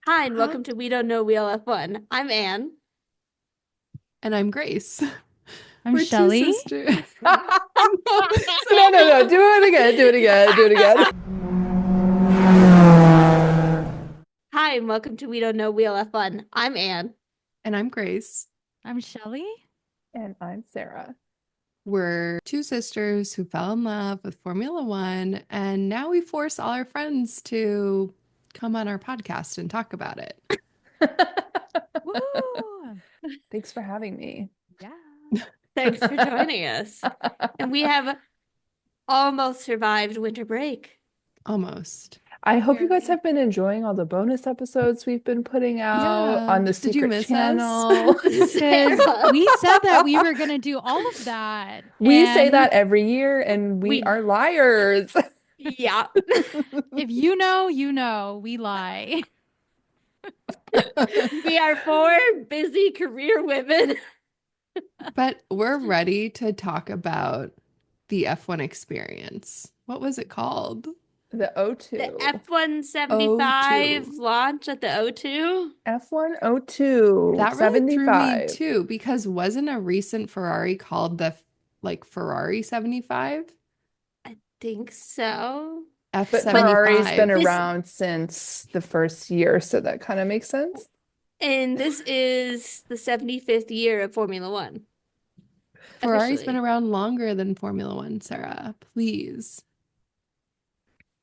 Hi, and Huh? welcome to We Don't Know Wheel F1. I'm Anne. And I'm Grace. I'm We're two Shelly. sisters. No. Do it again. Do it again. Do it again. Hi, and welcome to We Don't Know Wheel F1. I'm Anne. And I'm Grace. I'm Shelly. And I'm Sarah. We're two sisters who fell in love with Formula One, and now we force all our friends to come on our podcast and talk about it. Woo! Thanks for having me. Yeah. Thanks for joining us. And we have almost survived winter break. Almost. I hope you guys Barely. have been enjoying all the bonus episodes we've been putting out Yeah. on the Did you secret miss channel. Because Sarah. we said that we were going to do all of that. We say And that every year, and we We, are liars. yeah. if you know, you know, we lie. We are four busy career women. But we're ready to talk about the F1 experience. What was it called? The The O2. F175 O2. launch at the O2. F102 That really threw me 75. too, because wasn't a recent Ferrari called the Ferrari 75? I think so. But Ferrari's been F75. This around since the first year, so that kind of makes sense. and this is the 75th year of Formula One, Ferrari's been officially. around longer than Formula One, Sarah. Please.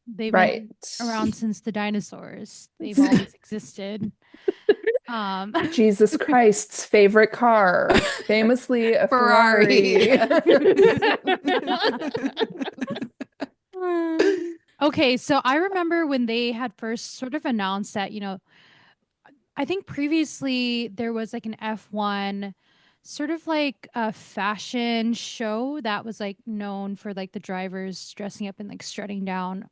They've Right. been around since the dinosaurs. They've always existed. Um, Jesus Christ's favorite car, famously a Ferrari. Ferrari. okay, so I remember when they had first sort of announced that, I think previously there was like an F1 sort of like a fashion show that was like known for like the drivers dressing up and like strutting down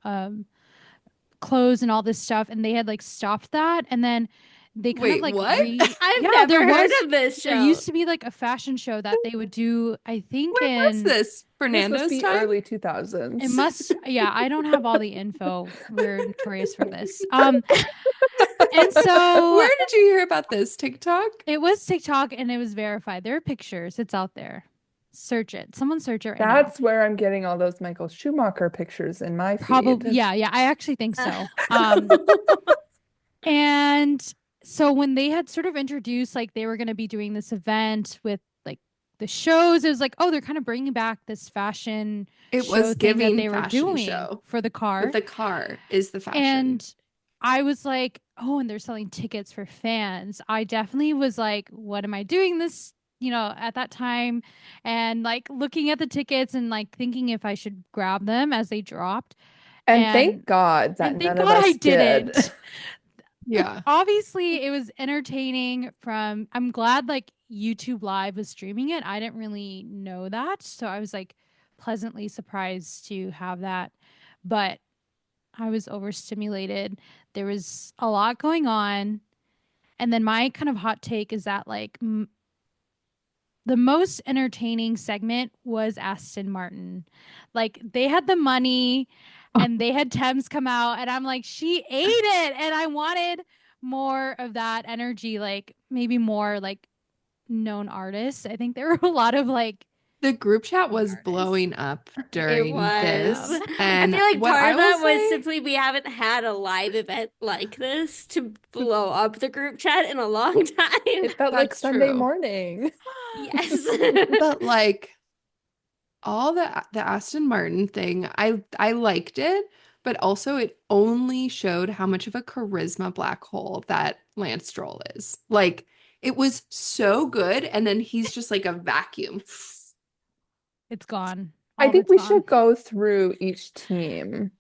clothes and all this stuff, and they had like stopped that, and then they kind of Wait, like what? I've yeah, never heard of this there show. used to be like a fashion show that they would do, I think When was in this? This must Fernando's be time? early it 2000s. must, yeah, I don't have all the info. We're notorious for this. And so Where did you hear about this? TikTok? it was TikTok and it was verified. There are pictures. It's out there. Search it. Someone search it right now. That's where I'm getting all those Michael Schumacher pictures in my feed. Probably, yeah, I actually think so. Uh, And so when they had sort of introduced like they were going to be doing this event with like the shows, it was like, oh, they're kind of bringing back this fashion It show was thing that giving they were fashion doing show, for the but car. the car is the fashion. And I was like, oh, and they're selling tickets for fans. I definitely was like, what am I doing this, at that time? And like looking at the tickets and like thinking if I should grab them as they dropped. And And thank God that thank none of God I us did. didn't. Yeah. Obviously, it was entertaining I'm glad like YouTube Live was streaming it. I didn't really know that. So I was like pleasantly surprised to have that. But I was overstimulated. There was a lot going on. And then my kind of hot take is that like the most entertaining segment was Aston Martin. Like they had the money and they had Thames come out and I'm like, she ate it. And I wanted more of that energy, like maybe more like known artists. I think there were a lot of like The group chat known was artists. blowing up it during was. this. I And feel like what part I of will that was say, simply we haven't had a live event like this to blow up the group chat in a long time. It felt like that's Sunday true. morning. Yes. But like all the Aston Martin thing, I liked it, but also it only showed how much of a charisma black hole that Lance Stroll is. Like it was so good, and then he's just like a vacuum. It's gone. I All of think it's we gone. should go through each team.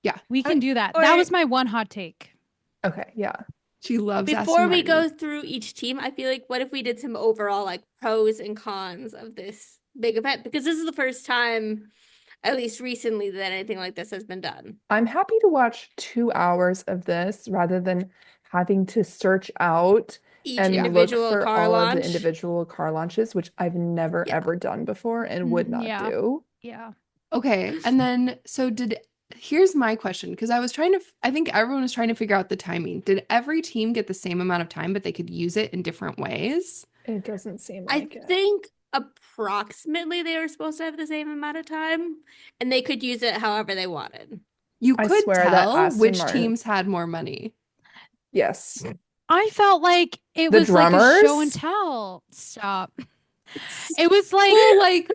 Yeah, We can do that. Or That was my one hot take. Okay, yeah. she loves before Aston we go Martin. through each team, I feel like what if we did some overall like pros and cons of this big event? Because this is the first time, at least recently, that anything like this has been done. I'm happy to watch 2 hours of this rather than having to search out Each and Yeah. look individual for car all of the launch. individual car launches, which I've never Yeah. ever done before and would not Yeah. do. Yeah. Okay, and then so did here's my question, because I was trying to, I think everyone was trying to figure out the timing. Did every team get the same amount of time, but they could use it in different ways? It doesn't seem I like it. think approximately they were supposed to have the same amount of time, and they could use it however they wanted. You I could swear that tell Aston which Martin, teams had more money. yes. I felt like it The was like a show and drummers? tell. Stop. It was like Well, like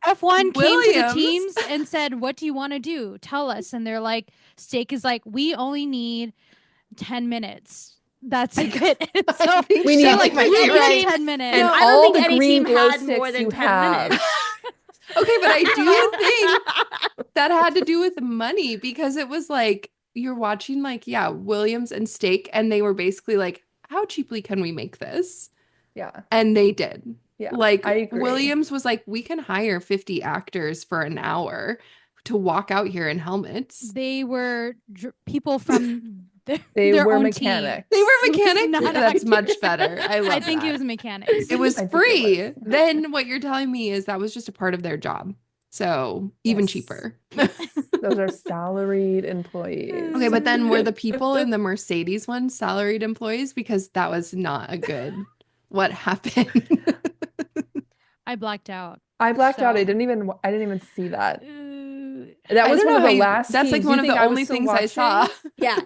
F1 came to the Williams. teams and said, "What do you want to do? Tell us." And they're like, Steak is like, "We only need 10 minutes. That's it." And I so think We they're need- like, Shelley might "We be only right. need 10 minutes." And I don't all think the any green team glow had more sticks than you 10 have. minutes. Okay, but I do think that had to do with money, because it was like you're watching, like, yeah, Williams and Steak, and they were basically like, how cheaply can we make this? Yeah. And they did. Yeah. Like I agree. Williams was like, we can hire 50 actors for an hour to walk out here in helmets. They were people from They their were own mechanics. They were It was mechanics. not That's actors. much better. I love I think that. it was mechanics. It was I think it free. was. Then what you're telling me is that was just a part of their job. So even Yes. cheaper. Those are salaried employees. Okay, but then were the people in the Mercedes one salaried employees? Because that was not a good what happened. I blacked out. I blacked out. So- I didn't even see that. Uh, That I was don't one know of how the you, last that's like teams. one You of think the I was only still things I saw. watching? Yeah.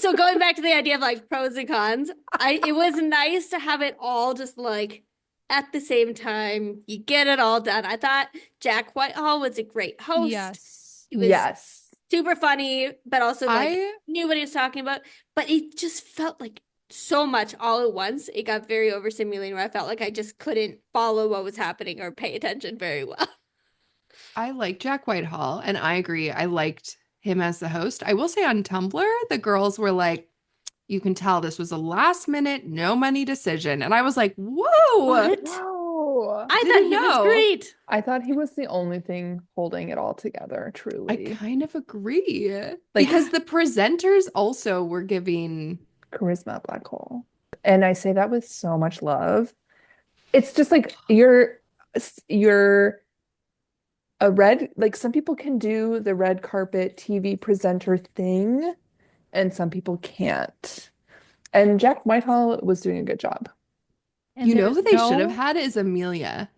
So going back to the idea of like pros and cons, it was nice to have it all just like at the same time. You get it all done. I thought Jack Whitehall was a great host. yes. He was Yes. super funny, but also like I knew what he was talking about. But it just felt like so much all at once. It got very overstimulating where I felt like I just couldn't follow what was happening or pay attention very well. I like Jack Whitehall, and I agree. I liked him as the host. I will say on Tumblr, the girls were like, you can tell this was a last minute, no money decision. And I was like, whoa, What? Whoa. I thought didn't he was know. great. I thought he was the only thing holding it all together, I truly. kind of agree. Like- Because the presenters also were giving Charisma black hole. And I say that with so much love. It's just like you're a red, like some people can do the red carpet TV presenter thing, and some people can't. And Jack Whitehall was doing a good job. And you know there's who they should have no- had is Amelia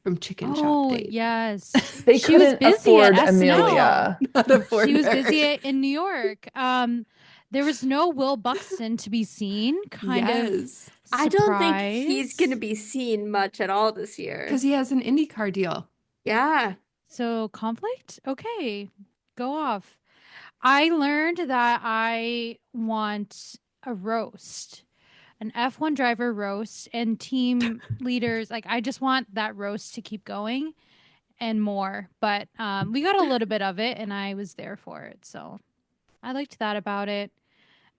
from Chicken Shop Oh, Date. yes. They She was couldn't busy at afford SNL. Amelia. Not afford She was her. busy in New York. There was no Will Buxton to be seen. Kind of Yes. I don't think he's surprised. going to be seen much at all this year. Because he has an IndyCar deal. Yeah. So conflict? Okay, go off. I learned that I want a roast, an F1 driver roast, and team leaders. Like, I just want that roast to keep going and more. But we got a little bit of it, and I was there for it. So I liked that about it.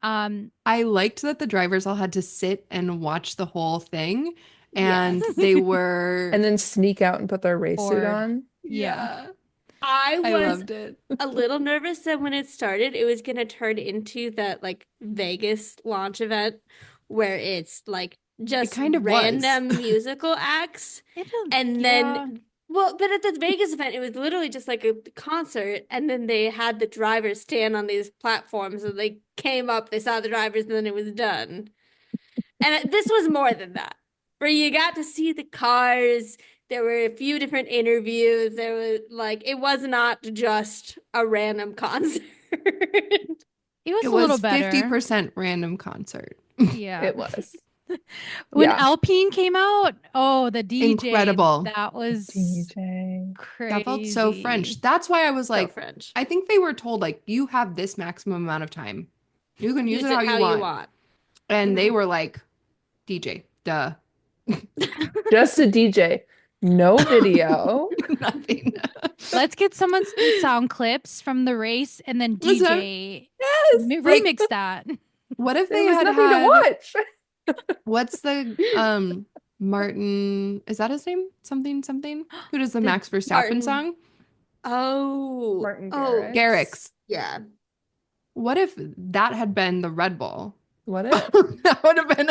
I liked that the drivers all had to sit and watch the whole thing, and Yes. they were And then sneak out and put their race suit Bored. on. Yeah. I I was loved it. a little nervous that when it started, it was going to turn into that like Vegas launch event where it's like just kind of was. random musical acts. And then, well, but at the Vegas event, it was literally just like a concert. And then they had the drivers stand on these platforms. And they came up, they saw the drivers, and then it was done. And this was more than that, where you got to see the cars. There were a few different interviews. There was like, it was not just a random concert. It was It a little was better. 50% random concert. Yeah. It was. When Yeah. Alpine came out, oh, the DJ. Incredible. That was DJ. crazy. That felt so French. That's why I was So like, French. I think they were told, like, you have this maximum amount of time. You can use Use it how it you want. And they were like, DJ, duh. Just a DJ. No video. Nothing. Let's get someone's sound clips from the race and then Was that- DJ Yes. remix that. What if There they was had nothing to had, watch. what's the Martin, is that his name? Something something? Who does the Max Verstappen Martin. song? Oh. Martin Oh. Garrix. Garrix. Yeah. What if that had been the Red Bull? What if? That would have been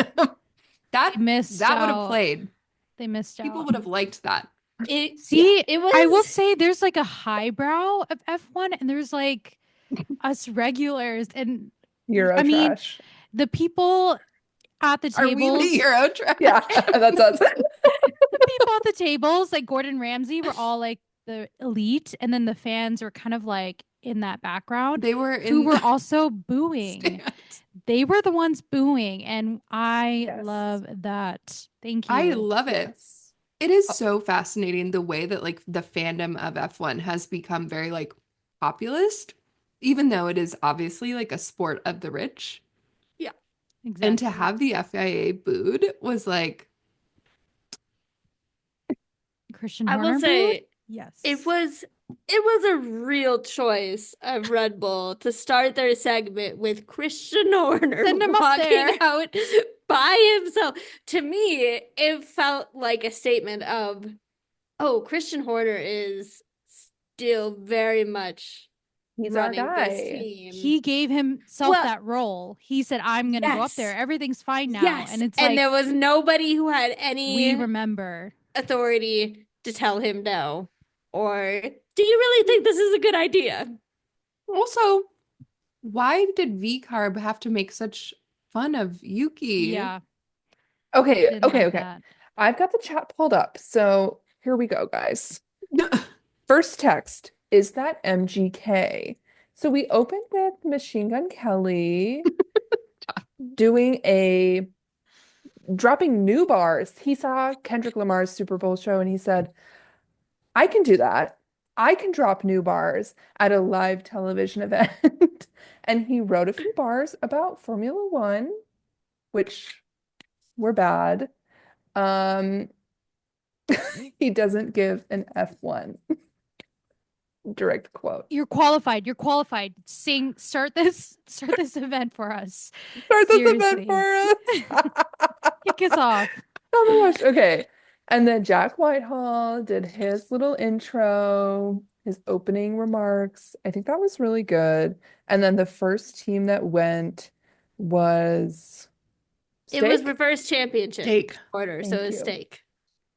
that Missed that would have out. played. They missed People out. would have liked that. Yeah, See, it I will was. say there's like a highbrow of F1 and there's like us regulars. And I Euro mean, trash. the people at the Are we the tables, Euro trash? Yeah, that's us. the people at the tables, like Gordon Ramsay, were all like the elite. And then the fans were kind of like in that background They were who in were the also booing. stands. They were the ones booing. And I Yes. love that. Thank I you. love it. Yes. It is so fascinating the way that like the fandom of F1 has become very like populist, even though it is obviously like a sport of the rich. Yeah. And to Exactly. have the FIA booed was like, Christian I will Horner booed? say it Yes. was it was a real choice of Red Bull to start their segment with Christian Horner Send him up walking there. out by himself. To me, it felt like a statement of, oh, Christian Horner is still very much He's our running this guy. team. He gave himself Well, that role. He said, I'm going to go up there. yes, Everything's fine now. yes. And it's And like, there was nobody who had we any remember. authority to tell him no. Or do you really think this is a good idea? also, why did V Carb have to make such fun of Yuki? Yeah, Okay, didn't okay, like okay. that. I've got the chat pulled up. So here we go, guys. First text, is that MGK? So we opened with Machine Gun Kelly doing a dropping new bars. He saw Kendrick Lamar's Super Bowl show and he said, I can do that. I can drop new bars at a live television event. And he wrote a few bars about Formula One, which were bad. Um, he doesn't give an F1 direct quote. You're qualified. You're qualified. Start this event for us. Start this event for Seriously. us. Kick us off. Oh my gosh. Okay. And then Jack Whitehall did his little intro, his opening remarks. I think that was really good. And then the first team that went was It was Steak. reverse championship Steak. order, so Thank it was you. Steak.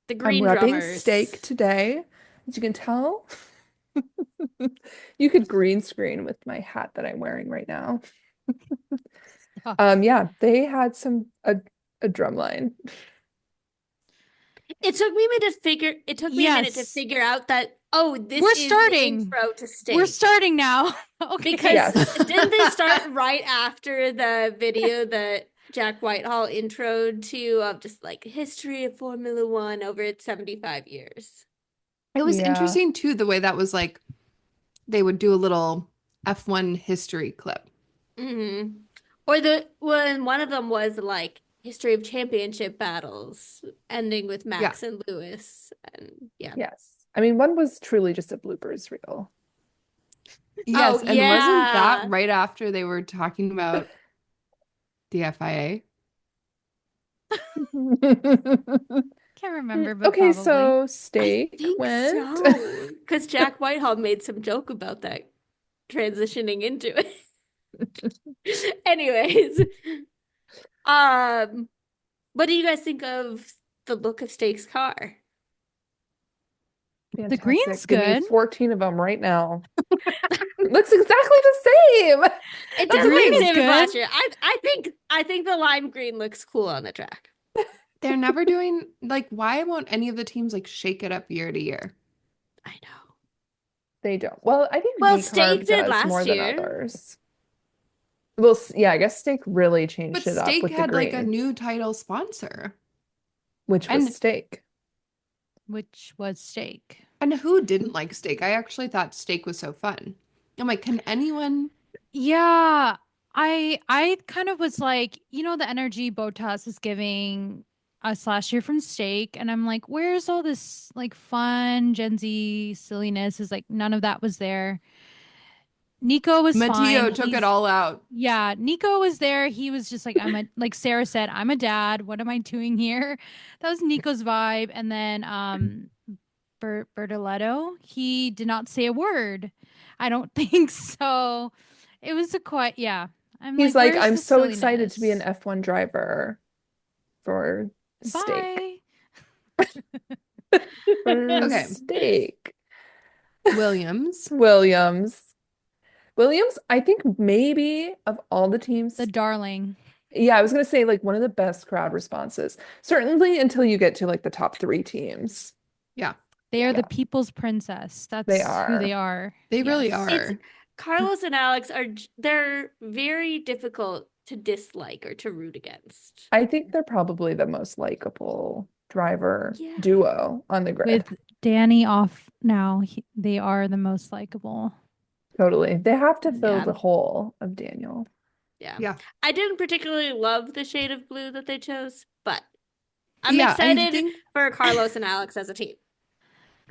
The I'm green repping drummers. Steak today. As you can tell, you could green screen with my hat that I'm wearing right now. Stop. Yeah, they had a drum line. It took me a minute to Yes. figure out that, oh, this We're is the starting. intro to We're Steak. starting now. Okay. Because Yes. didn't they start right after the video that Jack Whitehall introed to of just like history of Formula One over its 75 years? It was Yeah. interesting too, the way that was like they would do a little F1 history clip. Mm-hmm. Or when one of them was like history of championship battles, ending with Yeah. Max and Lewis, and yeah. Yes. I mean, one was truly just a bloopers reel. Yes, Oh and wasn't that yeah. right after they were talking about the FIA? Can't remember, but Okay, probably. so I Steak think went. so. Because Jack Whitehall made some joke about that transitioning into it. Anyways, what do you guys think of the look of Steak's car? The green's Fantastic. Give me good. 14 of them right now. It looks exactly the same. It The does look green the is same as good. last year. I think the lime green looks cool on the track. They're never doing like why won't any of the teams like shake it up year to year? I know. They don't. Well, I think Well, V-carb Steak did does more last than year. others. Well, yeah, I guess Steak really changed But it up Steak with the had like a green, new title sponsor. which was And Steak. Which was Steak. and who didn't like Steak? I actually thought Steak was so fun. I'm like, can anyone Yeah, I kind of was like, the energy Botas is giving us last year from Steak, and I'm like, where's all this like fun Gen Z silliness? Is like none of that was there. Nico was fine. Matteo took it all out? Yeah, Nico was there. He was just like, like Sarah said, I'm a dad. What am I doing here? That was Nico's vibe. And then Bertoletto, he did not say a word. I don't think so. It was a quite, yeah. I'm He's like, like, where's I'm the so excited to be an silliness? F1 driver for Steak. Bye. For Okay. steak. Williams. Williams. Williams, I think maybe of all the The teams, darling. yeah, I was gonna say like one of the best crowd responses. Certainly until you get to like the top three teams. Yeah, They are the Yeah, people's princess. they That's who they are. are. they really Yes. It's are. Carlos and Alex they're very difficult to dislike or to root against. I think they're probably the most likable driver Yeah. duo on the grid. With Danny off now, they are the most likable. Totally. They have to fill Yeah. the hole of Daniel. Yeah. Yeah. I didn't particularly love the shade of blue that they chose, but I'm Yeah, I excited think for Carlos and Alex as a team.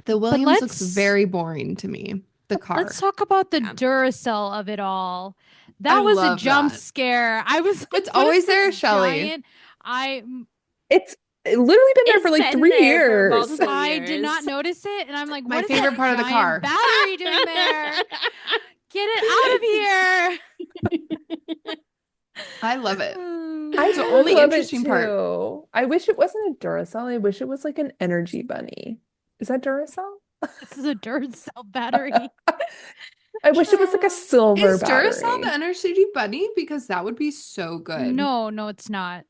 the But Williams looks very boring to me. The car. let's talk about the Yeah. Duracell of it all. I That was a love jump that. scare. I was like, It's what is always there, this Shelley. giant? I It's literally been there It's for like been 3 there for years. multiple I did not years. notice it, and I'm like, My what is favorite that part of the giant car. battery doing there? Get it out of here! I love it. I It's the kind of only love it interesting part. too. I wish it wasn't a Duracell. I wish it was like an energy bunny. Is that Duracell? This is a Duracell battery. I wish it was like a silver Is Duracell the battery. Energy Bunny? Because that would be so good. No, it's not.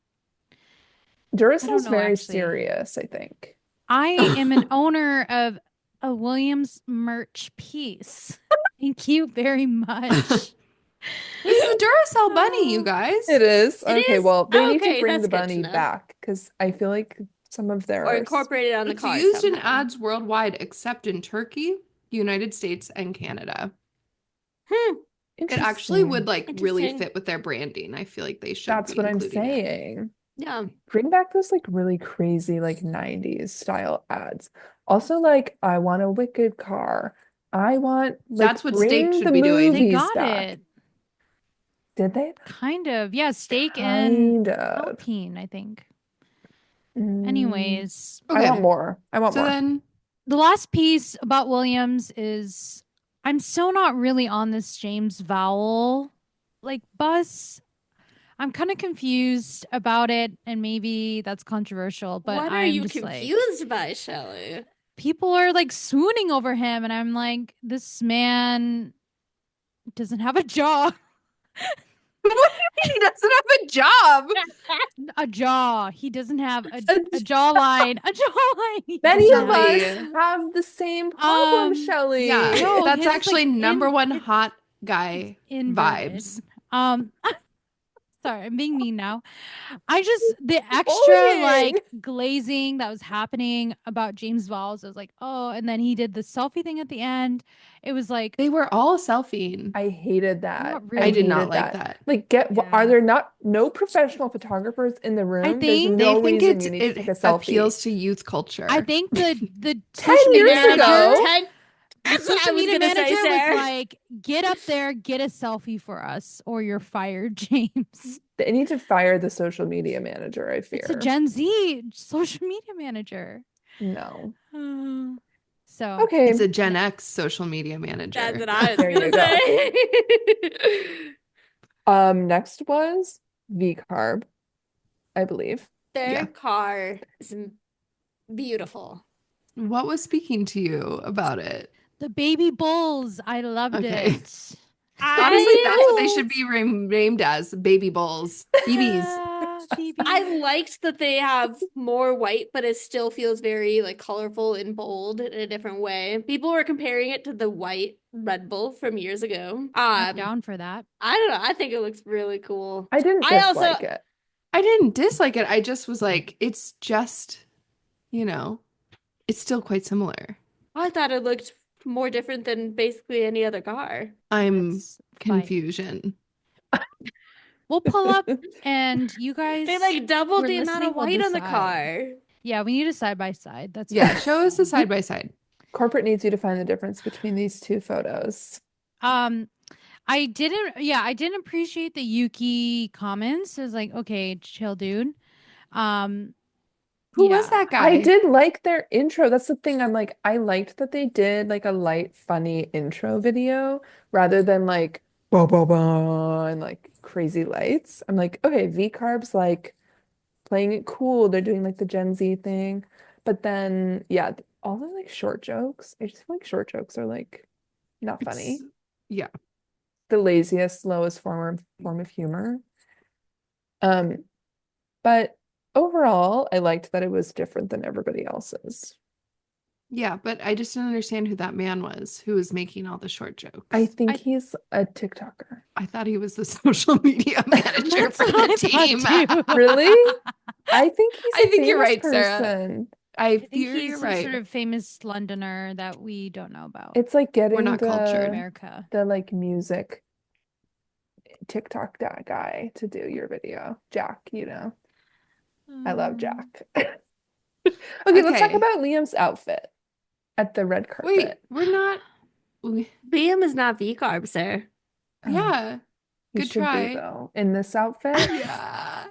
I Duracell's don't know, very actually. serious, I think. I am an owner of a Williams merch piece. Thank you very much. This is a Duracell bunny, you guys. It is. It Okay, is? well, they need to Okay, bring that's the good to bunny know. back because I feel like some of Or their incorporate it on the It's car used in somehow. ads worldwide except in Turkey, United States, and Canada. It actually would Interesting. like really Interesting. fit with their branding. I feel like they should That's be what I'm including it. saying. Yeah. Bring back those like really crazy like 90s style ads. Also like I want a wicked car. I want like That's what Steak bring should the be doing. They movies got back. it. Did they? Kind of. Yeah, steak and Kind of. Alpine, I think. Mm, Anyways, I want Okay. more. I want So more. then the last piece about Williams is I'm still not really on this James Vowell like bus. I'm kind of confused about it, and maybe that's controversial, but What are I'm you just like, confused by, Shelley? people are like swooning over him, and I'm like, this man doesn't have a job. what do you mean he doesn't have a job? A jaw. He doesn't have a A- jawline. A jawline. He Many doesn't of have- us Shelley. have the same problem, Shelley. Yeah, No, that's his is, actually like, number one it's hot guy inverted. vibes. Sorry, I'm being mean now. The extra Bullying. like glazing that was happening about James Valls. I was like, oh, and then he did the selfie thing at the end. It was like, They were all selfieing. I hated that. Not I really. did not hated like that. that. Like, are Yeah. there no professional photographers in the room? There's think- They no think reason you need to it take a selfie. appeals to youth culture. I think the 10 social years media ago. manager, the That's what I social was media gonna say, manager Sarah. was like, get up there, get a selfie for us, or you're fired, James. They need to fire the social media manager, I fear. It's a Gen Z social media manager. No. So Okay. It's a Gen X social media manager. That's what I was There you gonna go. say. Next was V-carb, I believe. Their Yeah. car is beautiful. What was speaking to you about it? the baby bulls, I loved Okay. it. Honestly, that's what they should be named as, baby bulls. BBs. I liked that they have more white, but it still feels very like colorful and bold in a different way. People were comparing it to the white Red Bull from years ago. I'm down for that. I don't know. I think it looks really cool. I didn't I also- dislike it. I didn't dislike it. I just was like, it's just, it's still quite similar. I thought it looked more different than basically any other car. I'm That's fine. confusion. We'll pull up and you guys. They like doubled we're the amount listening, of we'll white on the decide. car. Yeah, we need a side by side. That's Yeah, fine. show us the side by side. Corporate needs you to find the difference between these two photos. I didn't appreciate the Yuki comments. It was like, okay, chill, dude. Who was that guy? I did like their intro. That's the thing. I'm like, I liked that they did like a light, funny intro video rather than like bah, bah, bah, and like crazy lights. I'm like, okay, V-Carb's like playing it cool. They're doing like the Gen Z thing. But then, yeah, all the like short jokes, I just feel like short jokes are like not funny. Yeah. The laziest, lowest form of humor. Um, but overall, I liked that it was different than everybody else's. Yeah, but I just didn't understand who that man was who was making all the short I jokes. think he's a TikToker. I thought he was the social media manager That's for what the I team. thought too. Really? I think he's I a think you're famous right, Sarah. person. I I think fear he's you're some sort right. of famous Londoner that we don't know about. It's like We're getting not cultured. America. the like music TikTok guy to do your video. Jack, you know. I love Jack. Okay, let's talk Okay. about Liam's outfit at the red Wait, carpet. we're not. Liam is not V-carb, sir. Oh, Yeah. he Good should be try. though. In this outfit? Yeah.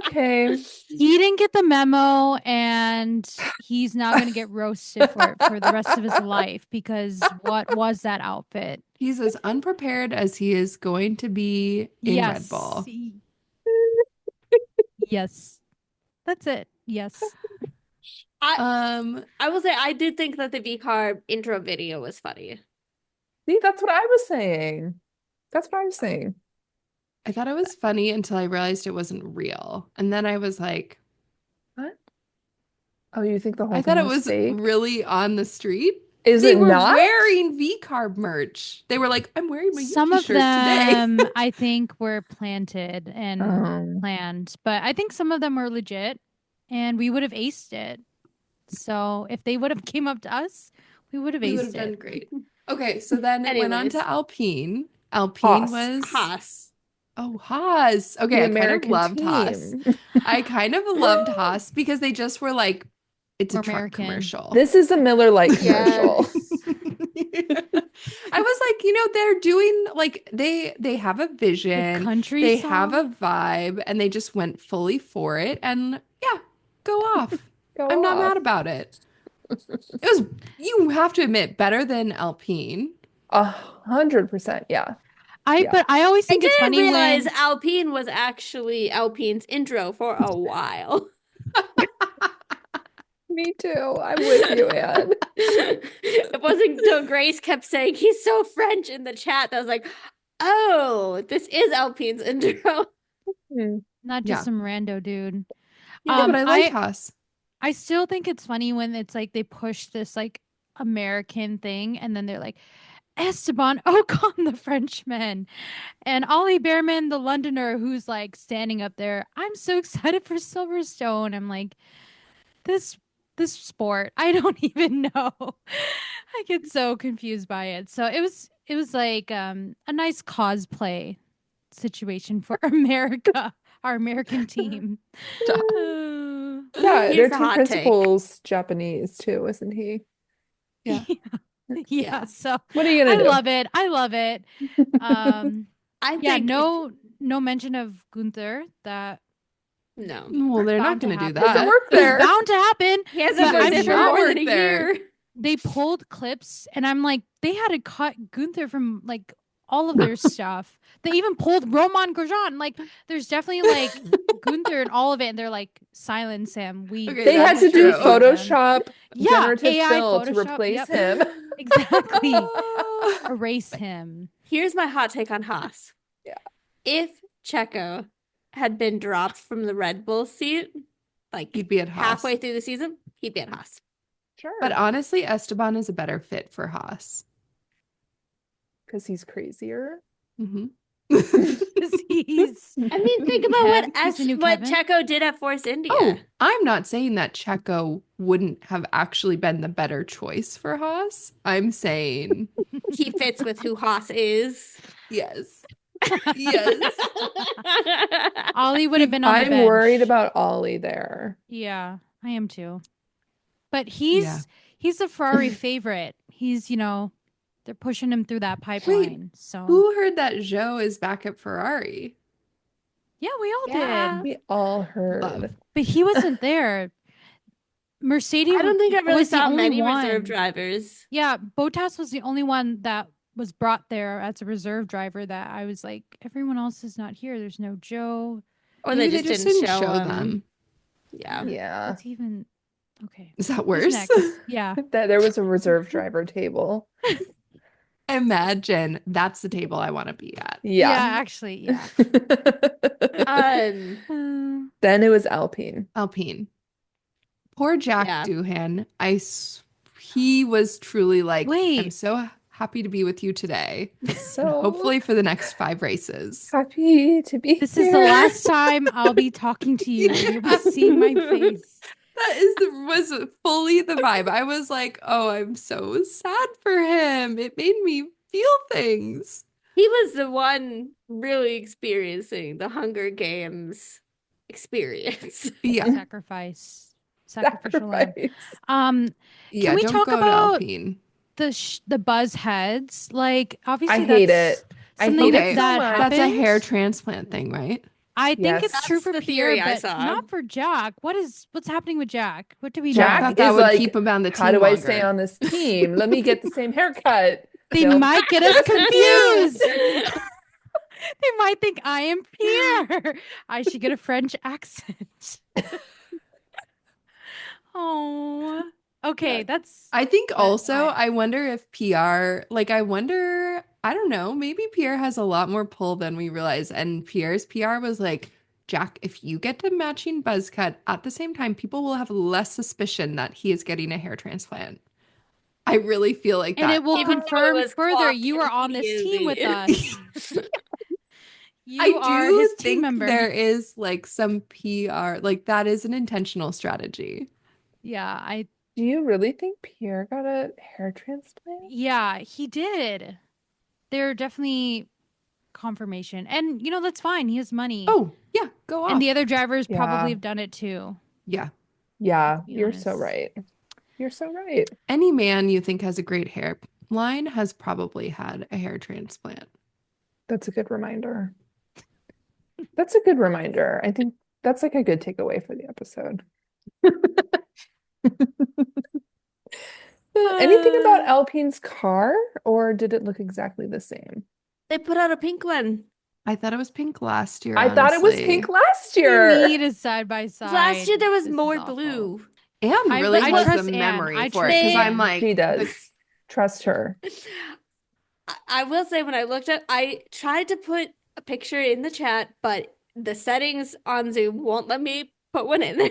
Okay. He didn't get the memo, and he's now going to get roasted for it for the rest of his life because what was that outfit? He's as unprepared as he is going to be in Red Bull. Yes. That's it. Yes. I will say I did think that the V-carb intro video was funny. See, that's what I was saying. That's what I was saying. I thought it was funny until I realized it wasn't real. And then I was like, What? Oh, you think the whole I thought thing it was was fake? really on the street. Is They it were not? wearing V-carb merch. They were like, I'm wearing my Some Yuki of shirt today. them, I think, were planted and Oh. planned, but I think some of them were legit, and we would have aced it. So if they would have came up to us, we would have We would have aced done it. great. Okay, so then it went on Anyways. to Alpine. Alpine Haas. was Haas. Oh, Haas. Okay, The I kind of American loved Haas. team. I kind of loved Haas because they just were like, it's a We're truck American. commercial. This is a Miller Lite commercial. I was like, they're doing like they have a The vision, country they song. have a vibe, and they just went fully for it. And yeah, go off. Go I'm not off. mad about it. It was, you have to admit, better than Alpine. 100%, yeah. But I always I think it's didn't funny realize when Alpine was actually Alpine's intro for a while. Me too. I'm with you, Anne. It wasn't until Grace kept saying he's so French in the chat that I was like, oh, this is Alpine's intro. not just some rando dude. Yeah, but I liked Haas. I still think it's funny when it's like they push this like American thing and then they're like Esteban Ocon the Frenchman and Ollie Behrman the Londoner who's like standing up there. I'm so excited for Silverstone. I'm like this sport. I don't even know. I get so confused by it. So it was like a nice cosplay situation for America, our American team. Yeah, Here's their the team hot principal's Japanese too, isn't he? Yeah. Yeah. So What are you gonna do? love it. I love it. I Yeah, think no mention of Gunther. That no. Well, they're not bound to going to do happen. Doesn't that. work It was there. bound to happen. He hasn't But been I'm there for sure more than a work there. year. they pulled clips, and I'm like, they had to cut Gunther from like all of their stuff. They even pulled Roman Grosjean. Like, there's definitely like Gunther and all of it, and they're like, silence him. Okay, They had that's to do true. Photoshop Yeah, generative AI fill to Photoshop. replace Yep. him. Exactly. Erase him. Here's my hot take on Haas. Yeah. If Checo had been dropped from the Red Bull seat, like He'd be at Haas. halfway through the season, he'd be at Haas. Sure. But honestly, Esteban is a better fit for Haas. Because he's crazier. Mm-hmm. He's I mean, think about He's the new what Kevin. Checo did at Force India. Oh, I'm not saying that Checo wouldn't have actually been the better choice for Haas. I'm saying He fits with who Haas is. yes. Yes. Ollie would have been on the I'm bench. worried about Ollie there. Yeah, I am too. But he's a Ferrari favorite. He's, they're pushing him through that pipeline. So Who heard that Joe is back at Ferrari? yeah, we all Yeah. did. We all heard. Love. But he wasn't there. Mercedes I don't think I really was the saw only many one. reserve drivers. Yeah, Bottas was the only one that was brought there as a reserve driver that I was like, everyone else is not here. There's no Joe. Or Maybe they just didn't show show them. them. Yeah. Yeah. It's even Okay. Is that Who's worse? next? Yeah. That there was a reserve driver table. Imagine that's the table I want to be at. Yeah, Yeah. actually, yeah. Then it was Alpine. Alpine. Poor Jack Yeah. Doohan. He was truly like, I'm Wait. so happy to be with you today. And So hopefully for the next 5 races. happy to be This here. is the last time I'll be talking to you and you'll be seeing my face. Was fully the vibe. I was like, oh, I'm so sad for him. It made me feel things. He was the one really experiencing the Hunger Games experience. Yeah. Sacrificial lamb. Sacrifice. Yeah, Can we don't talk go to about Alpine. the buzz heads? Like, I obviously hate that's it. I something hate Okay, it so that much. that's a hair happened. transplant thing, right? I think it's Yes. true That's for the Pierre, theory I but saw. not for Jack. What's happening with Jack? What do we Jack know? thought that is would like, keep him on the how team do I stay longer. on this team? Let me get the same haircut. They They'll might get get us us confused. confused. They might think I am Pierre. I should get a French accent. Oh, okay. I think but also, I wonder if PR, I don't know, maybe Pierre has a lot more pull than we realize. And Pierre's PR was like, Jack, if you get the matching buzz cut at the same time, people will have less suspicion that he is getting a hair transplant. I really feel like and that. it will Even though it confirm was further clocked you are on this team with immediately. us. I You are do his team think member. there is like some PR, like that is an intentional strategy. Yeah, Do you really think Pierre got a hair transplant? he did. They're definitely confirmation. And that's fine. He has money. Oh, yeah, go And off. the other drivers probably Yeah. have done it too. Yeah. Yeah, be you're so honest. right. You're so right. Any man you think has a great hairline has probably had a hair transplant. That's a good reminder. That's a good reminder. I think that's like a good takeaway for the episode. Anything about Alpine's car, or did it look exactly the same? They put out a pink one. I thought it was pink last year, I thought it was honestly. pink last We year. need a side by side. Last year there was This is more awful. blue. Anne I really has trust the Anne. memory I for it because trust I'm Anne. like, She does. Trust her. I will say when I looked at, I tried to put a picture in the chat, but the settings on Zoom won't let me put one in there.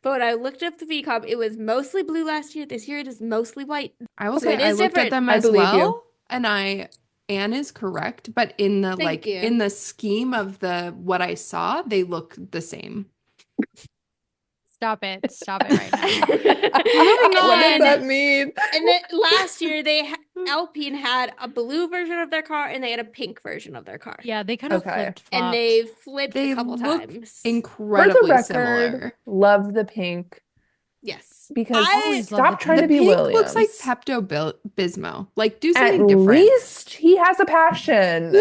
But when I looked up the VCOM, it was mostly blue last year. This year it is mostly white. I will So say it I is looked at different. them I as believe you. well, and Anne is correct, but in the Thank you. in the scheme of what I saw, they look the same. Stop it. Stop it right now. Moving What does on. that mean? And then last year Alpine had a blue version of their car and they had a pink version of their car. Yeah, they kind of Okay. flipped And flopped. they flipped They a couple look times. For the incredibly record, similar. love the pink Yes. because Always love stop the trying The to be pink looks like Williams. Pepto-Bismol. Like, do At something different. least he has a passion.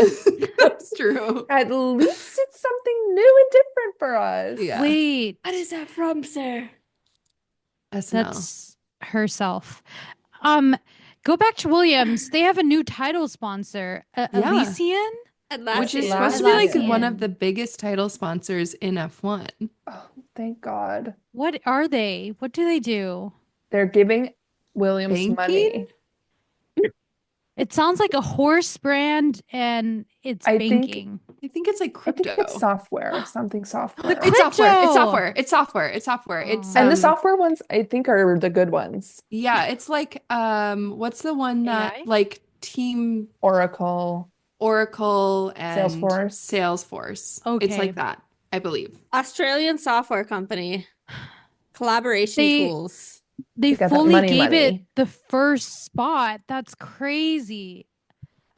That's true. At least it's something new and different for us. Yeah. Wait. What is that from, sir? SNL. That's herself. Go back to Williams. They have a new title sponsor, Elysian. Which is Atlassian. supposed to be like Atlassian. one of the biggest title sponsors in F1. Oh, thank God. What are they? What do they do? They're giving Williams Banking? money. It sounds like a horse brand and it's I think- banking. I think it's like I crypto. think it's software, something software. It's software. It's Crypto! software. It's software. It's software. It's And the software ones, I think, are the good ones. yeah, it's like what's the one that AI? like Team Oracle. Oracle and Salesforce. Salesforce. It's Okay. like that, I believe. Australian software company. Collaboration They- tools. They got that fully money, gave it money. the first spot. That's crazy.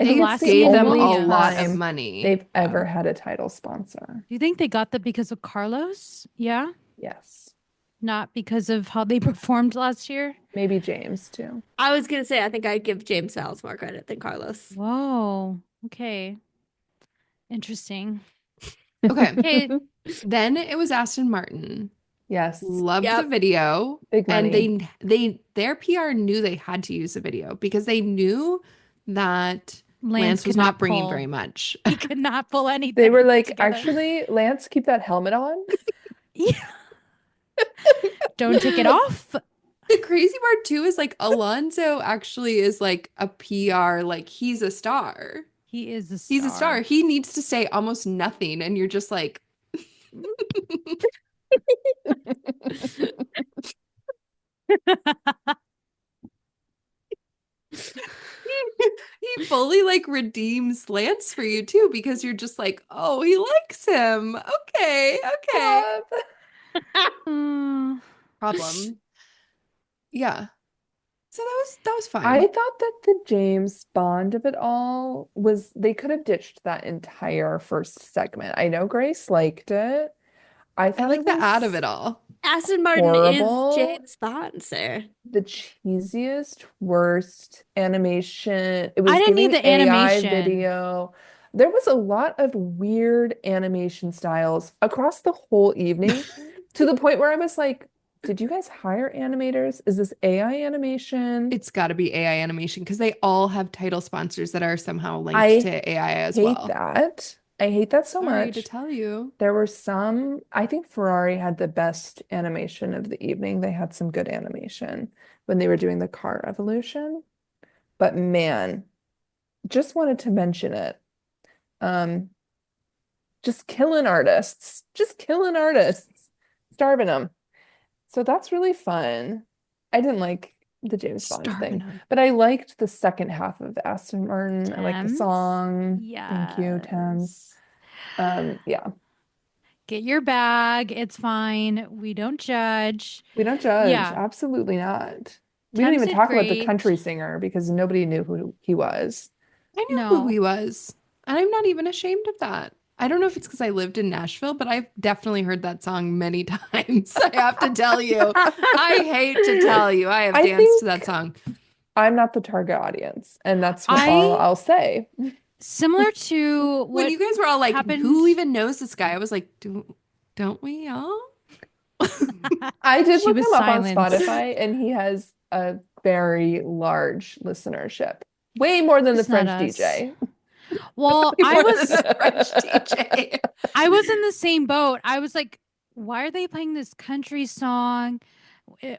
I think last it's the Gave them only a lot of time money. they've ever had a title sponsor. Do you think they got that because of Carlos? Yeah. Yes. Not because of how they performed last year? Maybe James too. I was going to say, I think I'd give James Salles more credit than Carlos. Whoa. Okay. Interesting. Okay. Okay. Then it was Aston Martin. Yes. Loved Yep. the video. Big money. And their PR knew they had to use the video because they knew that Lance was could not bringing pull. very much. He could not pull anything. They were like, together. actually, Lance, keep that helmet on. Yeah. don't take it off. The crazy part too is like Alonso actually is like a PR, like he's a star. He is a He's a star. star. He needs to say almost nothing, and you're just like, he fully like redeems Lance for you too, because you're just like, oh, he likes him. Okay, okay. Mm. Problem. Yeah. So that was I fine. thought that the James Bond of it all was they could have ditched that entire first segment. I know Grace liked it. I I thought it like the ad of was it all. Aston Martin is horrible. James Bond, sir. The cheesiest, worst animation. It I was didn't need giving the AI animation. video. There was a lot of weird animation styles across the whole evening to the point where I was like, did you guys hire animators? Is this AI animation? It's got to be AI animation because they all have title sponsors that are somehow linked I to AI as hate well. that. I hate that so Sorry to much. tell you. There were some, I think Ferrari had the best animation of the evening. They had some good animation when they were doing the car evolution. But man, just wanted to mention it. Um, just killing artists, starving them. So that's really fun. I didn't like the James Bond Starving thing, them. but I liked the second half of Aston Martin. I liked the Thames. song. Thank you, Thames. Yes. Yeah, Get your bag. It's fine. We don't judge. we don't judge. Yeah. Absolutely not. We didn't Thames even did talk about the great. country singer because nobody knew who he was. I knew who No. he was, and I'm not even ashamed of that. I don't know if it's because I lived in Nashville, but I've definitely heard that song many times. I have to tell you. I hate to tell you, I have I danced to that think song. I'm not the target audience, and that's all I, I'll say. similar to When what you guys were all like, happened. who even knows this guy? I was like, don't we all? I did She look was him up on silenced. Spotify, and he has a very large listenership, way more than the Just not French us. DJ. Well, Way more than the French DJ. I was in the same boat. I was like, why are they playing this country song?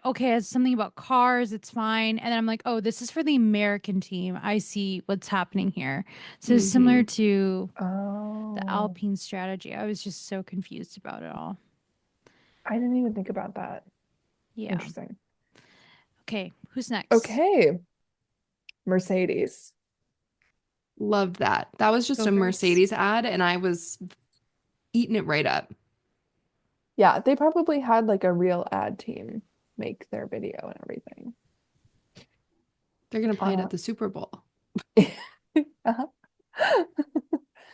Okay, it's something about cars, it's fine. And then I'm like, oh, this is for the American team. I see what's happening here. So it's similar Hmm. to the Oh, Alpine strategy. I was just so confused about it all. I didn't even think about that. Yeah. Interesting. Okay, who's next? Okay, Mercedes. Loved that. That was just Go, a Grace. Mercedes ad, and I was eating it right up. Yeah, they probably had like a real ad team make their video and everything. They're gonna play it Uh, at the Super Bowl. uh-huh.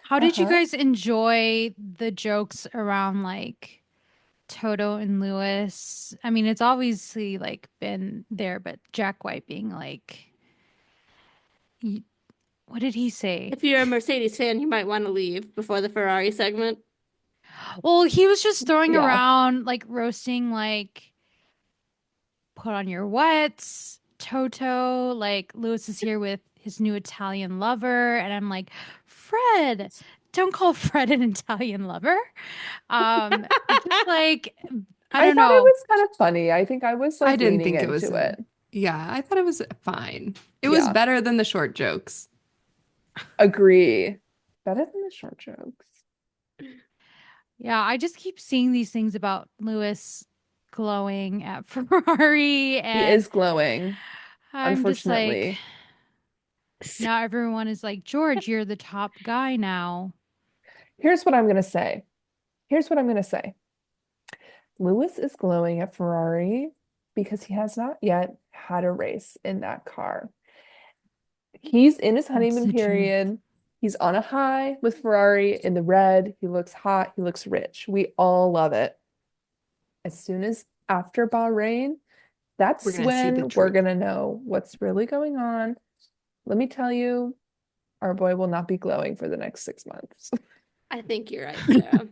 How did you Uh-huh. guys enjoy the jokes around like Toto and Lewis? I mean, it's obviously like been there, but Jack White being like, what did he say? If you're a Mercedes fan, you might want to leave before the Ferrari segment. Well, he was just throwing Yeah. around like roasting, like, put on your wets, Toto. Like, Lewis is here with his new Italian lover. And I'm like, Fred, don't call Fred an Italian lover. Just like, I I don't thought it know. was kind of funny. I think I was I like didn't leaning think it was into a, it. yeah, I thought it was fine. It was Yeah, better than the short jokes. agree. Better than the short jokes. Yeah, I just keep seeing these things about Lewis glowing at Ferrari. He And is glowing, I'm just like, unfortunately. now everyone is like, George, you're the top guy now. Here's what I'm gonna say. Here's what I'm gonna say. Lewis is glowing at Ferrari because he has not yet had a race in that car. He's in his That's honeymoon the truth. period. He's on a high with Ferrari in the red. He looks hot. He looks rich. We all love it. As soon as after Bahrain, We're that's gonna see the when we're truth. gonna know what's really going on. Let me tell you, our boy will not be glowing for the next 6 months. I think you're right, Sarah.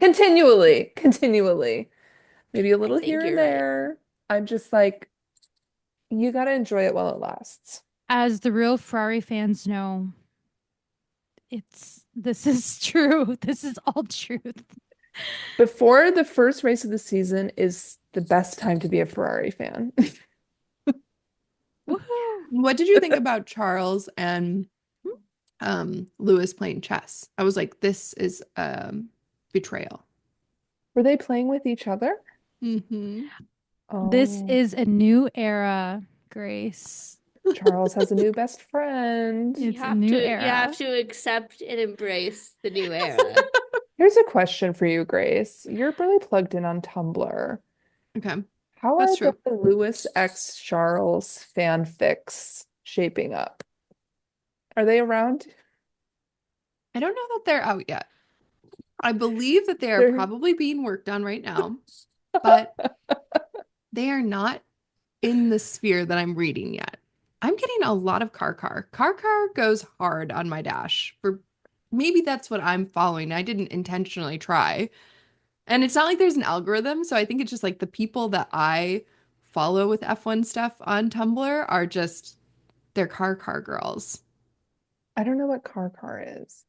Continually. Maybe a I little think here and you're right. there. I'm just like, you gotta enjoy it while it lasts. As the real Ferrari fans know, this is true. This is all truth. Before the first race of the season is the best time to be a Ferrari fan. Woohoo! What did you think about Charles and Lewis playing chess? I was like, this is betrayal. Were they playing with each other? Mm-hmm. This Oh, is a new era, Grace. Charles has a new best friend. It's a new You have era. to accept and embrace the new era. Here's a question for you, Grace. You're really plugged in on Tumblr. Okay, How that's are the true. Lewis X Charles fanfics shaping up? Are they around? I don't know that they're out yet. I believe that they are They're probably being worked on right now, but they are not in the sphere that I'm reading yet. I'm getting a lot of car car. Car car goes hard on my dash. For maybe that's what I'm following. I didn't intentionally try. And it's not like there's an algorithm, so I think it's just like the people that I follow with F1 stuff on Tumblr are just they're car car girls. I don't know what car is.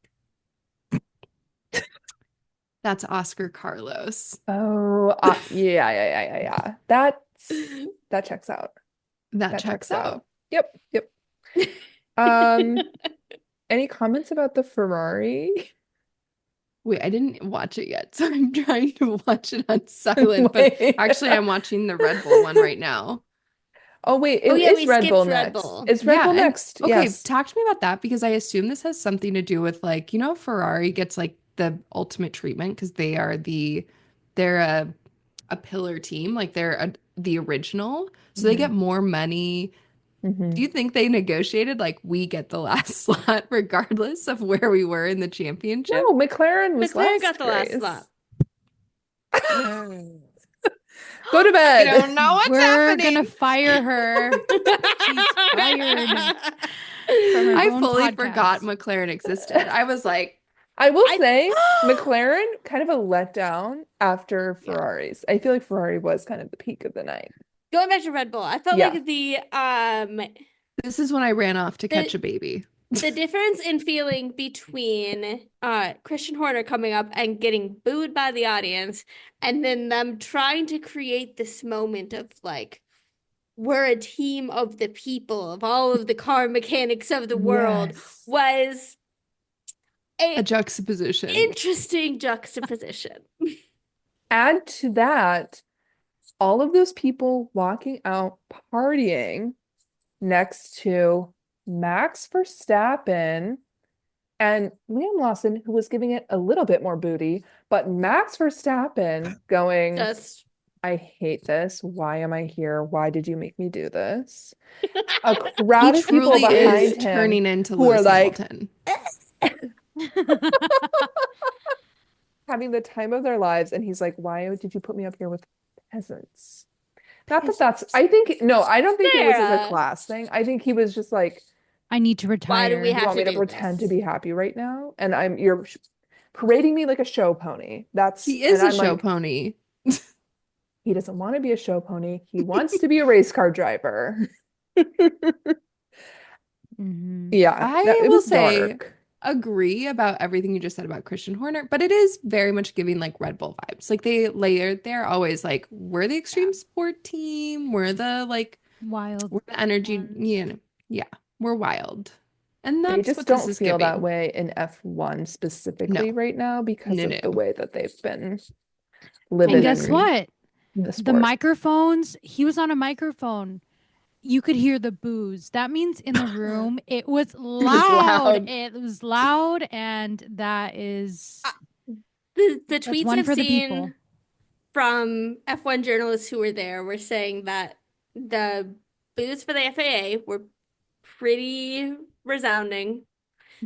That's Oscar Carlos. Oh, yeah. That checks out. That That checks checks out. out. Yep. Um, any comments about the Ferrari? Wait, I didn't watch it yet, so I'm trying to watch it on silent, but Wait. actually I'm watching the Red Bull one right now. Oh wait, Oh it yeah, is we Red Bull skipped Red next. Bull. It's Red Yeah, Bull and next. okay, Yes. talk to me about that because I assume this has something to do with like, Ferrari gets like the ultimate treatment because they're a pillar team, like the original. So they hmm get more money. Do hmm you think they negotiated like we get the last slot regardless of where we were in the championship? No, McLaren was McLaren got last, the last slot. Grace. Go to I bed. don't know what's We're gonna happening. fire her. She's fired from her I own fully forgot podcast. McLaren existed. I was like, I will I say McLaren kind of a letdown after yeah, Ferraris. I feel like Ferrari was kind of the peak of the night. Going back to Red Bull, I felt Yeah. like this is when I ran off to the catch a baby. the difference in feeling between Christian Horner coming up and getting booed by the audience, and then them trying to create this moment of like we're a team of the people, of all of the car mechanics of the world, Yes. was A a juxtaposition. interesting juxtaposition. Add to that all of those people walking out partying next to Max Verstappen and Liam Lawson, who was giving it a little bit more booty, but Max Verstappen going, Just I hate this. Why am I here? Why did you make me do this? A He crowd of people truly is behind him turning into who are Lewis like Hamilton. having the time of their lives. And he's like, why did you put me up here with peasants? Not that that's, I think, no, I don't think it was like a Sarah, class thing. I think he was just like, I need to why do we retire. you have want to me to do pretend to this? be happy right now? And you're parading me like a show pony. He And is a I'm show like, pony. he doesn't want to be a show pony. He wants to be a race car driver. Yeah, I it will was say, dark. agree about everything you just said about Christian Horner, but it is very much giving like Red Bull vibes. Like they're always like, we're the extreme sport team. Wild We're the energy, ones. yeah, we're wild. And They that's just what this don't is feel that giving. way in F1 No, specifically right now because no, of the no. way that they've been And living Totally guess agree. in what? the The sport. microphones, he was on a microphone. You could hear the booze. That means in the room it was It was loud. loud. It was loud, and that is The that's tweets one I've for the people. seen from F1 journalists who were there were saying that the boos for the FAA were pretty resounding.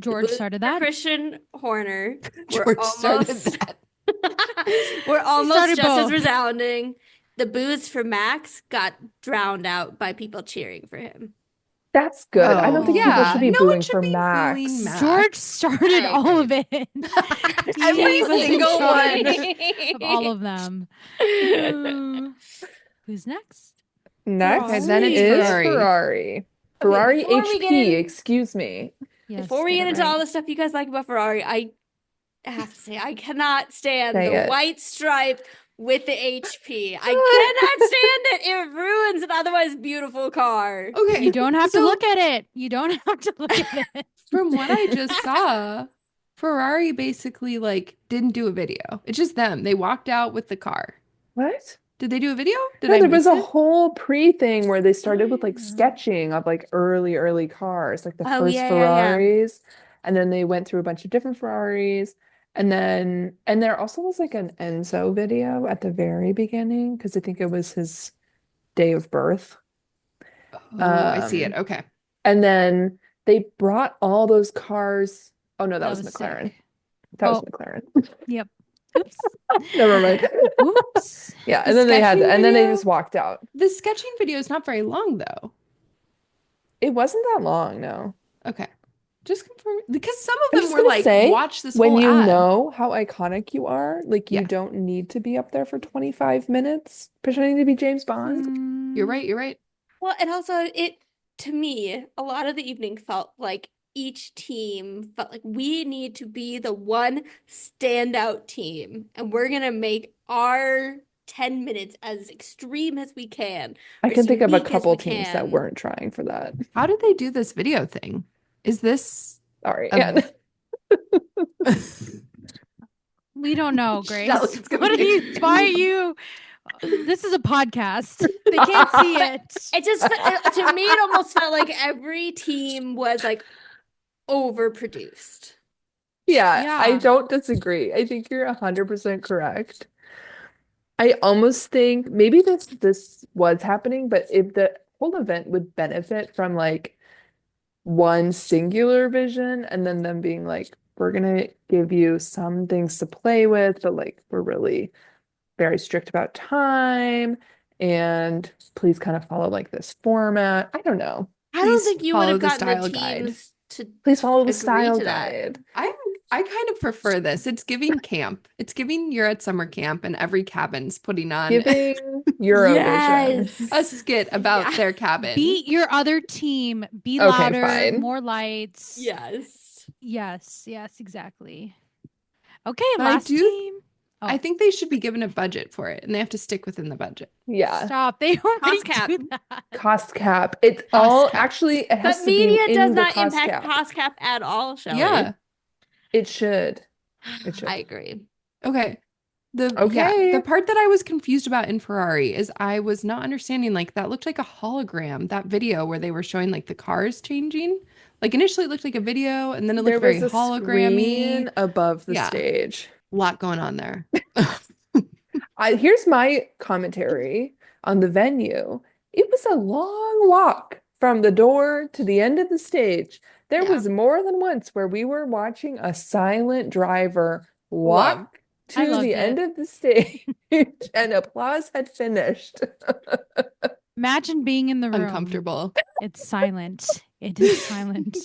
The George boos started for that. Christian Horner were George started almost that. were He almost started just as both. resounding. The boos for Max got drowned out by people cheering for him. That's good. I don't Oh, think people should yeah. be No one booing should for be booing Max. George Max. started I all agree. of it. He Every was in single charge one. of all of them. Who's next? Okay, Next then it's is Ferrari. Ferrari. Ferrari. Okay, Ferrari HP, excuse me. Yes, before we get get it into all right. the stuff you guys like about Ferrari, I I have to say, I cannot stand Say the it. white stripe with the HP. I cannot stand it. It ruins an otherwise beautiful car. Okay, You don't have to so look at it. You don't have to look at it. from what I just saw, Ferrari basically like didn't do a video. It's just them. They walked out with the car. What? Did they do a video? Did No, I there was miss a it? whole pre-thing where they started with like Oh, sketching of like early cars, like the Oh, first yeah. Ferraris, and then they went through a bunch of different Ferraris, and there also was like an Enzo video at the very beginning because I think it was his day of birth. Oh, I see it. Um, Okay. and then they brought all those cars. Oh no, that that was was McLaren. sick. That was Oh, McLaren. yep. Oops. Never mind. Oops. Yeah, The and then they sketching just walked out. video is not very long though. It wasn't that long, no. Okay. Just confirm because some of I'm them just were gonna like, say, watch this when whole you ad. know how iconic you are, like you Yeah, don't need to be up there for 25 minutes pretending to be James Bond. you're Mm, right. You're right. Well, and also to me, a lot of the evening felt like each team felt like we need to be the one standout team, and we're gonna make our 10 minutes as extreme as we can, I or as can think of a unique as couple we teams that can. weren't trying for that. How did they do this video thing? Is this Sorry, a Anne. we don't know, Grace. Shelley's gonna What are be you? Why are you? This is a podcast. They can't see But it. it just to me, it almost felt like every team was like overproduced. Yeah, I Yeah. don't disagree. I think you're 100% correct. I almost think maybe this was happening, but if the whole event would benefit from like one singular vision and then them being like, we're gonna give you some things to play with, but like we're really very strict about time and please kind of follow like this format. I don't know. I don't please think you would follow have the gotten the style guide? teams to Please follow the agree style to that. guide. I kind of prefer this. It's giving camp. It's giving you're at summer camp and every cabin's putting on Giving Eurovision. a Yes. skit about Yeah. their cabin. Beat your other team. Be Okay, louder. fine. More lights. Yes. Yes. Yes. Exactly. Okay. But Last team. I Oh, think they should be given a budget for it and they have to stick within the budget. Yeah. stop. They already Cost cap. do that. Cost cap. It's Cost all cap. actually, it has But to be media does in the not cost impact cap. cost cap at all, Shelley. Yeah. It should. It I should. agree. Okay. The Okay. part that I was confused about in Ferrari is I was not understanding like that looked like a hologram, that video where they were showing like the cars changing. Like initially it looked like a video and then it There looked very was a hologrammy. screen above the Yeah, stage. a lot going on there. Here's my commentary on the venue. It was a long walk from the door to the end of the stage. There Yeah. was more than once where we were watching a silent driver Love. walk I to loved the end it. of the stage and applause had finished. Imagine being in the room. Uncomfortable. It's silent. It is silent.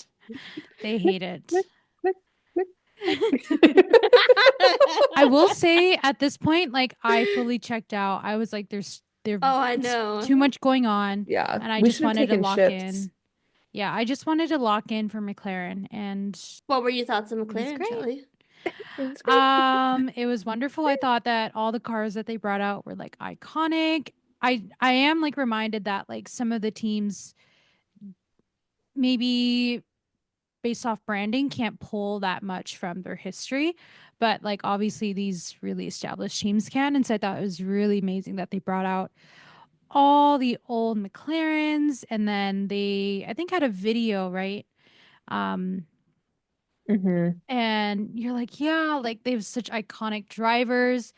They hate it. Click, click, click. I will say at this point, like I fully checked out. I was like, there Oh, I it's know. too much going on. Yeah, And I we just should have wanted to taken lock shifts. in. Yeah, I just wanted to lock in for McLaren and What were your thoughts on it was McLaren, great. Shelley? It's great. It was wonderful. I thought that all the cars that they brought out were like iconic. I am like reminded that like some of the teams maybe based off branding can't pull that much from their history, but like obviously these really established teams can. And so I thought it was really amazing that they brought out all the old McLarens and then they I think had a video, right? Um Mhm. and you're like, yeah, like they have such iconic drivers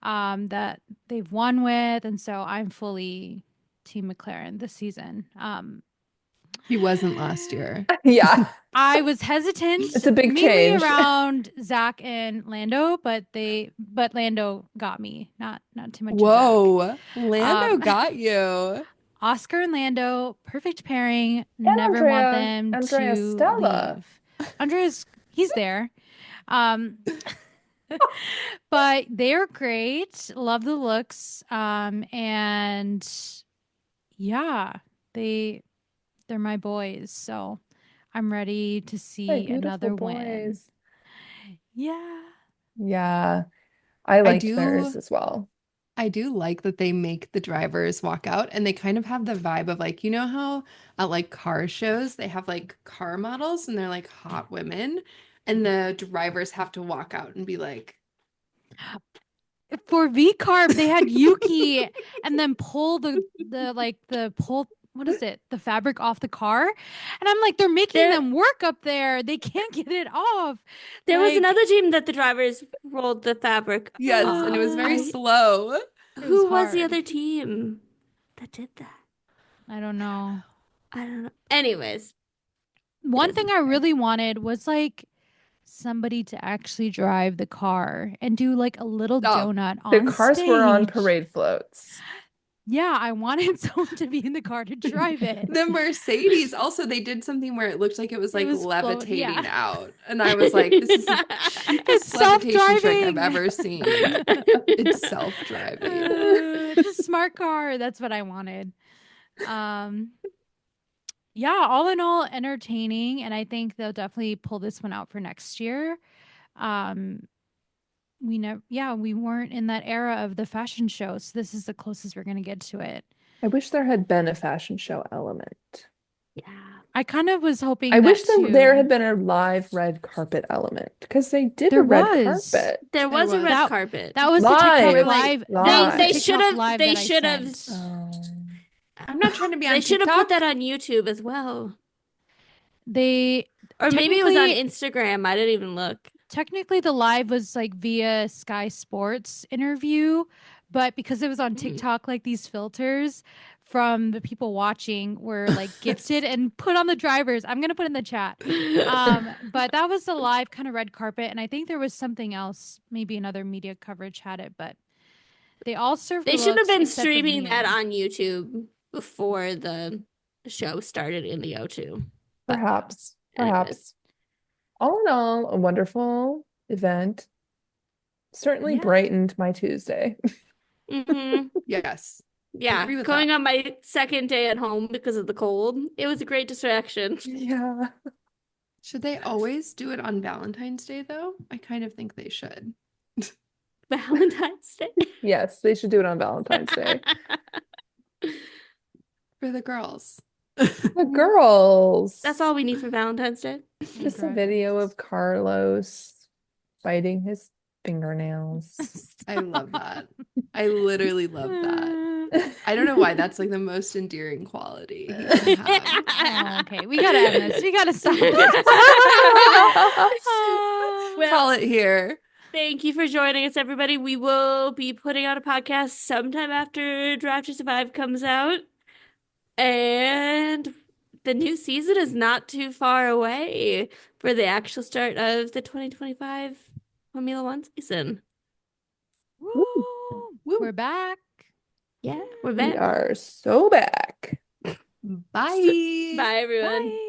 that they've won with, and so I'm fully team McLaren this season. He wasn't last year. Yeah, I was hesitant it's a big mainly change. around Zach and Lando, but Lando got me, not too much of Zach. Whoa. Lando Um, got you. Oscar and Lando, perfect pairing. And Never want them Andrea to Stella. leave. Andrea's he's there. Um, but they're great. Love the looks. And yeah, they're my boys. So I'm ready to My see beautiful another win. boys. Yeah. Yeah, I I liked do theirs as well. I do like that they make the drivers walk out and they kind of have the vibe of like, you know how at like car shows they have like car models and they're like hot women and the drivers have to walk out and be like For V carb, they had Yuki and then pull the pull what is it? The fabric off the car. And I'm like, they're making There, them work up there. They can't get it off. there was Like, another team that the drivers rolled the fabric yes, and it was very I slow. it was Who was the hard. other team that did that? I don't know. I don't know. Anyways, it One thing doesn't I matter. really wanted was like somebody to actually drive the car and do like a little Stop. donut The on cars were on stage. parade floats. Yeah, I wanted someone to be in the car to drive it. The Mercedes also they did something where it looked like it was It like was float, yeah. levitating out. And I was like, this is the It's cheapest levitation trick I've self-driving. ever seen. It's self-driving. It's a smart car. That's what I wanted. Um, yeah, all in all, entertaining, and I think they'll definitely pull this one out for next year. Um, we weren't in that era of the fashion show, so this is the closest we're gonna get to it. I wish there had been a fashion show element. Yeah. I kind of was hoping I wish that there had too. been a live red carpet element because they did a There red was. carpet. There There was a red was. carpet. That was the TikTok Live. live. That was the They Live. should TikTok have live they that I should have sent. I'm not trying to be on they should have put TikTok. that on YouTube as well. They Or maybe it was on technically Instagram. I didn't even look. technically the live was like via Sky Sports interview, but because it was on Hmm. TikTok, like these filters from the people watching were like gifted and put on the drivers. I'm gonna put in the chat. But that was the live kind of red carpet, and I think there was something else, maybe another media coverage had it, but they all served They should have looks been except for streaming that Mia. on YouTube before the show started in the O2. But Perhaps. anyways, Perhaps. All in all, a wonderful event. Certainly Yeah. brightened my Tuesday. Yes. Yeah, Agree with going that. on my second day at home because of the cold. It was a great distraction. Yeah. Should they always do it on Valentine's Day though? I kind of think they should. Valentine's Day. Yes, they should do it on Valentine's Day. For the girls. The girls. That's all we need for Valentine's Day. Just a video of Carlos biting his fingernails. I love that. I literally love that. I don't know why that's like the most endearing quality you can have. Oh, okay, we gotta end this. We gotta stop this. Well, Call it here. thank you for joining us, everybody. We will be putting out a podcast sometime after Draft to Survive comes out. And the new season is not too far away for the actual start of the 2025 Formula One season. Woo. Woo. We're back. Yeah, we're We back. are so back. Bye. Bye, everyone. Bye.